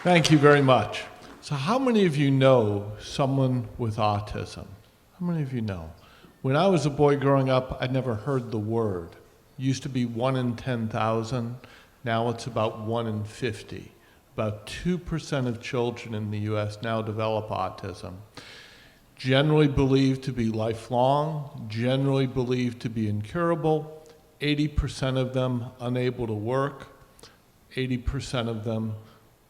Thank you very much. So how many of you know someone with autism? How many of you know? When I was a boy growing up, I'd never heard the word. It used to be 1 in 10,000. Now it's about 1 in 50. About 2% of children in the US now develop autism. Generally believed to be lifelong, generally believed to be incurable, 80% of them unable to work, 80% of them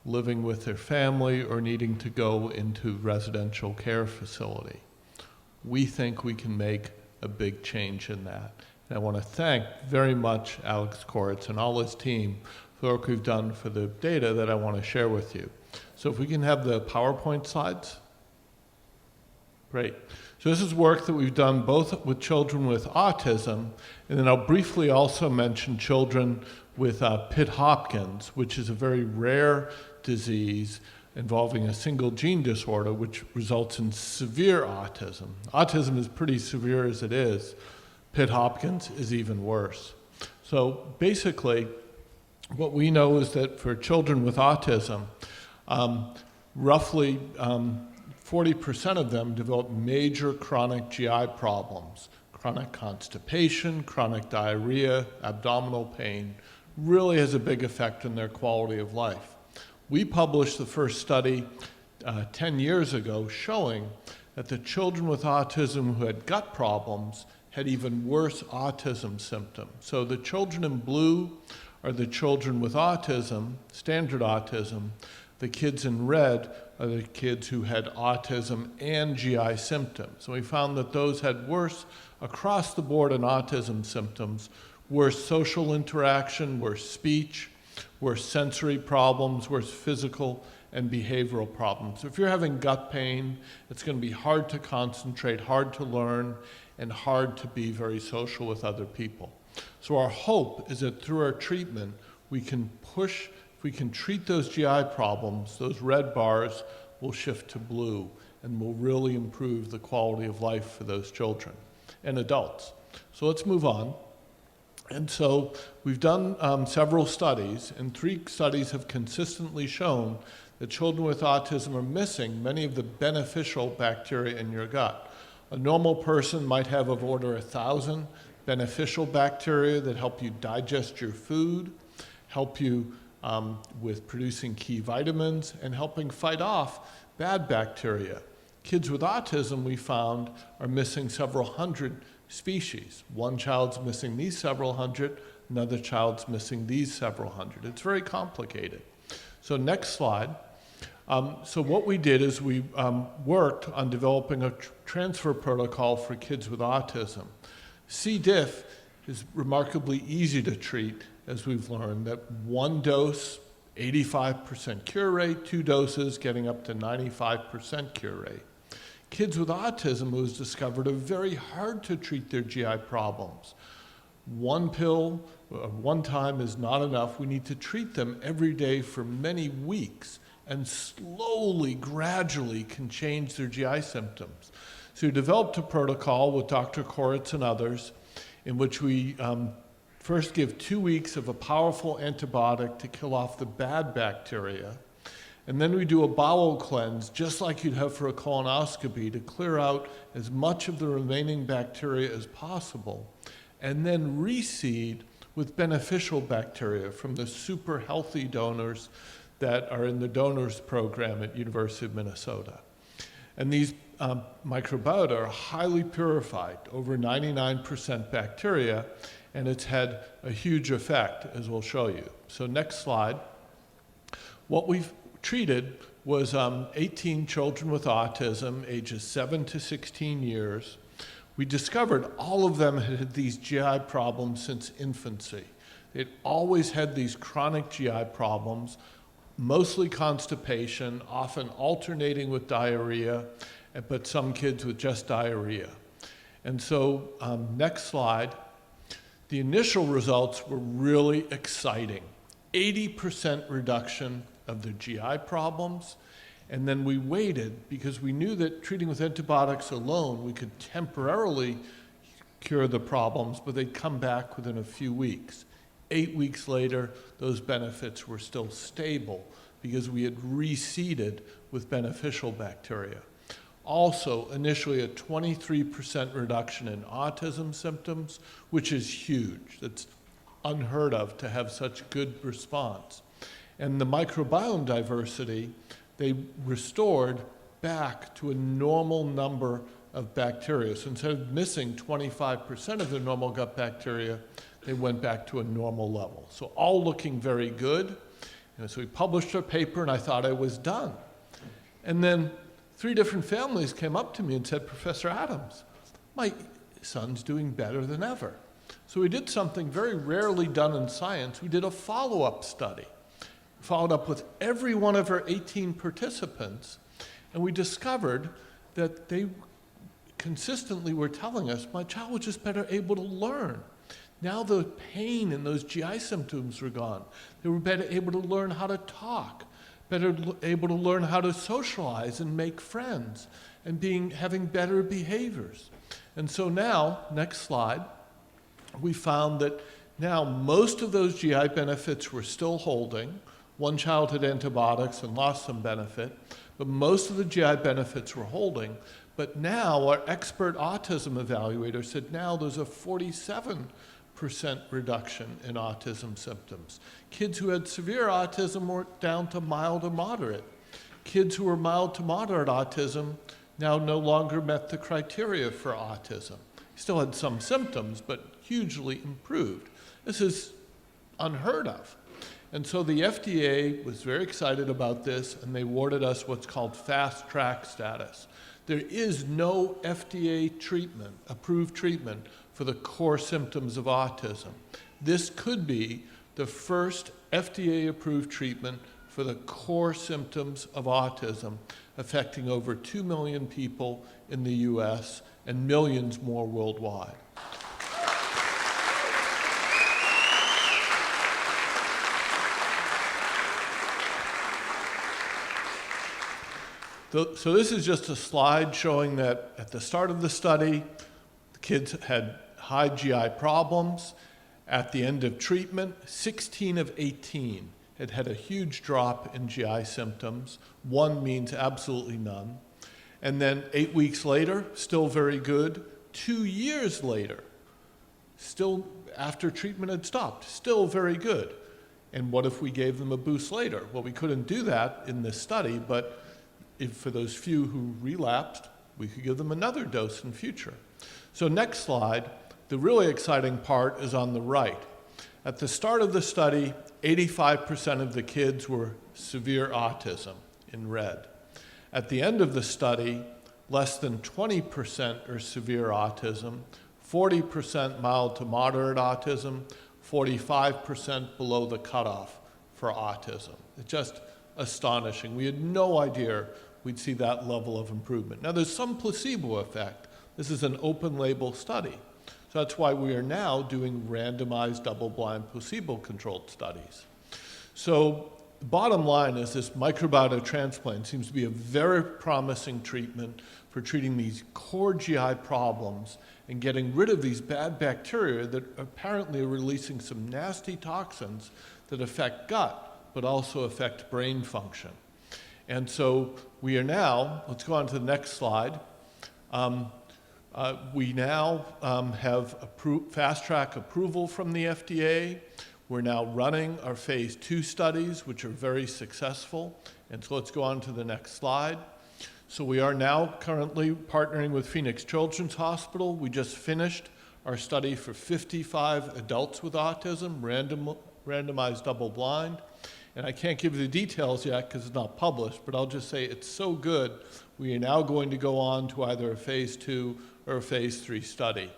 living with their family or needing to go into residential care facility. We think we can make a big change in that. And I want to thank very much Alex Koritz and all his team for the work we've done for the data that I want to share with you. So if we can have the PowerPoint slides. Great. So this is work that we've done both with children with autism, and then I'll briefly also mention children with Pitt Hopkins, which is a very rare disease involving a single gene disorder which results in severe autism. Autism is pretty severe as it is. Pitt Hopkins is even worse. So basically, what we know is that for children with autism, roughly 40% of them develop major chronic GI problems, chronic constipation, chronic diarrhea, abdominal pain, really has a big effect on their quality of life. We published the first study 10 years ago showing that the children with autism who had gut problems had even worse autism symptoms. So the children in blue are the children with autism, standard autism. The kids in red are the kids who had autism and GI symptoms. And we found that those had worse across the board in autism symptoms, worse social interaction, worse speech, worse sensory problems, worse physical and behavioral problems. If you're having gut pain, it's going to be hard to concentrate, hard to learn, and hard to be very social with other people. So our hope is that through our treatment, we can push, if we can treat those GI problems, those red bars will shift to blue and will really improve the quality of life for those children and adults. So let's move on. And so we've done several studies, and 3 studies have consistently shown that children with autism are missing many of the beneficial bacteria in your gut. A normal person might have of order 1,000 beneficial bacteria that help you digest your food, help you with producing key vitamins, and helping fight off bad bacteria. Kids with autism, we found, are missing several hundred species. One child's missing these several hundred, another child's missing these several hundred. It's very complicated. So next slide. So what we did is we worked on developing a transfer protocol for kids with autism. C. diff is remarkably easy to treat, as we've learned, that 1 dose, 85% cure rate, 2 doses getting up to 95% cure rate. Kids with autism, it was discovered, are very hard to treat their GI problems. 1 pill, 1 time is not enough. We need to treat them every day for many weeks and slowly, gradually can change their GI symptoms. So we developed a protocol with Dr. Koritz and others in which we first give 2 weeks of a powerful antibiotic to kill off the bad bacteria. And then we do a bowel cleanse, just like you'd have for a colonoscopy, to clear out as much of the remaining bacteria as possible. And then reseed with beneficial bacteria from the super healthy donors that are in the donors program at University of Minnesota. And these microbiota are highly purified, over 99% bacteria, and it's had a huge effect, as we'll show you. So next slide. What we've treated was 18 children with autism, ages 7 to 16 years. We discovered all of them had these GI problems since infancy. They'd always had these chronic GI problems, mostly constipation, often alternating with diarrhea, but some kids with just diarrhea. And so next slide. The initial results were really exciting. 80% reduction of their GI problems. And then we waited because we knew that treating with antibiotics alone, we could temporarily cure the problems, but they'd come back within a few weeks. 8 weeks later, those benefits were still stable because we had reseeded with beneficial bacteria. Also, initially a 23% reduction in autism symptoms, which is huge. That's unheard of to have such good response. And the microbiome diversity, they restored back to a normal number of bacteria. So instead of missing 25% of their normal gut bacteria, they went back to a normal level. So all looking very good. And so we published our paper, and I thought I was done. And then 3 different families came up to me and said, Professor Adams, my son's doing better than ever. So we did something very rarely done in science. We did a follow-up study. We followed up with every one of our 18 participants, and we discovered that they consistently were telling us, my child was just better able to learn. Now the pain and those GI symptoms were gone. They were better able to learn how to talk, better able to learn how to socialize and make friends, and having better behaviors. And so now, next slide, we found that now most of those GI benefits were still holding. One child had antibiotics and lost some benefit, but most of the GI benefits were holding. But now our expert autism evaluator said now there's a 47% reduction in autism symptoms. Kids who had severe autism were down to mild to moderate. Kids who were mild to moderate autism now no longer met the criteria for autism. Still had some symptoms, but hugely improved. This is unheard of. And so the FDA was very excited about this, and they awarded us what's called fast track status. There is no FDA treatment, approved treatment, for the core symptoms of autism. This could be the first FDA-approved treatment for the core symptoms of autism, affecting over 2 million people in the US and millions more worldwide. So this is just a slide showing that at the start of the study, the kids had high GI problems. At the end of treatment, 16 of 18 had had a huge drop in GI symptoms. 1 means absolutely none. And then 8 weeks later, still very good. 2 years later, still after treatment had stopped, still very good. And what if we gave them a boost later? Well, we couldn't do that in this study, but if for those few who relapsed, we could give them another dose in future. So next slide, the really exciting part is on the right. At the start of the study, 85% of the kids were severe autism in red. At the end of the study, less than 20% are severe autism, 40% mild to moderate autism, 45% below the cutoff for autism. It's just astonishing. We had no idea we'd see that level of improvement. Now, there's some placebo effect. This is an open label study. So that's why we are now doing randomized double-blind placebo-controlled studies. So the bottom line is this microbiota transplant seems to be a very promising treatment for treating these core GI problems and getting rid of these bad bacteria that apparently are releasing some nasty toxins that affect gut, but also affect brain function. And so we are now, let's go on to the next slide. We now have fast track approval from the FDA. We're now running our phase 2 studies, which are very successful. And so let's go on to the next slide. So we are now currently partnering with Phoenix Children's Hospital. We just finished our study for 55 adults with autism, randomized double-blind. And I can't give you the details yet because it's not published, but I'll just say it's so good, we are now going to go on to either a phase 2 or a phase 3 study,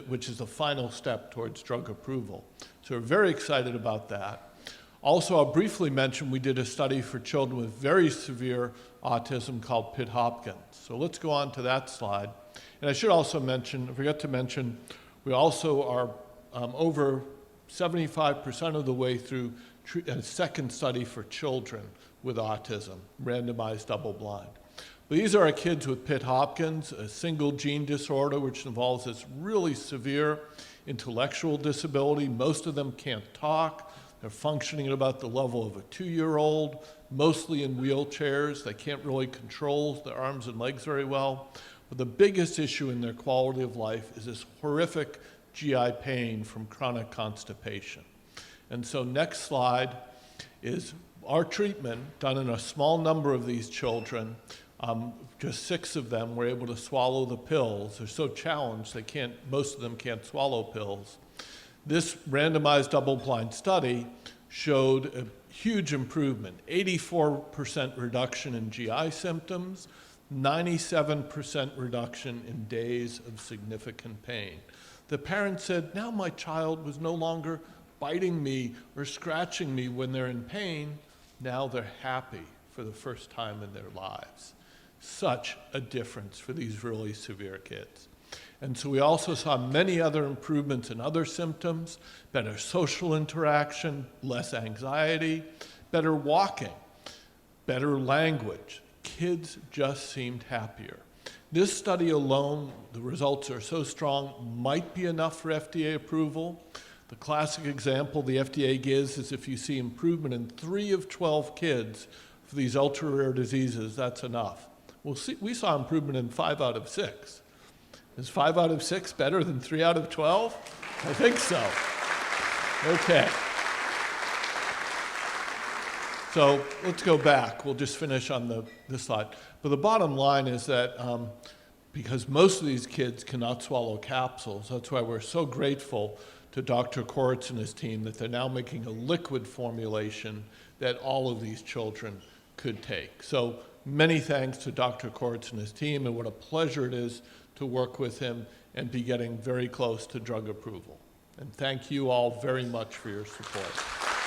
which is the final step towards drug approval. So we're very excited about that. Also, I'll briefly mention we did a study for children with very severe autism called Pitt Hopkins. So let's go on to that slide. And I should also mention, I forgot to mention, we also are over 75% of the way through a second study for children with autism, randomized double-blind. But these are our kids with Pitt Hopkins, a single gene disorder which involves this really severe intellectual disability. Most of them can't talk. They're functioning at about the level of a 2-year-old, mostly in wheelchairs. They can't really control their arms and legs very well. But the biggest issue in their quality of life is this horrific GI pain from chronic constipation. And so next slide is our treatment done in a small number of these children. Just 6 of them were able to swallow the pills. They're so challenged, most of them can't swallow pills. This randomized double-blind study showed a huge improvement, 84% reduction in GI symptoms, 97% reduction in days of significant pain. The parents said, now my child was no longer biting me or scratching me when they're in pain. Now they're happy for the first time in their lives. Such a difference for these really severe kids. And so we also saw many other improvements in other symptoms, better social interaction, less anxiety, better walking, better language. Kids just seemed happier. This study alone, the results are so strong, might be enough for FDA approval. The classic example the FDA gives is if you see improvement in 3 of 12 kids for these ultra-rare diseases, that's enough. We saw improvement in 5 out of 6. Is 5 out of 6 better than 3 out of 12? I think so. Okay. So let's go back. We'll just finish on this slide. But the bottom line is that because most of these kids cannot swallow capsules, that's why we're so grateful to Dr. Koritz and his team that they're now making a liquid formulation that all of these children could take. So many thanks to Dr. Koritz and his team, and what a pleasure it is to work with him and be getting very close to drug approval. And thank you all very much for your support.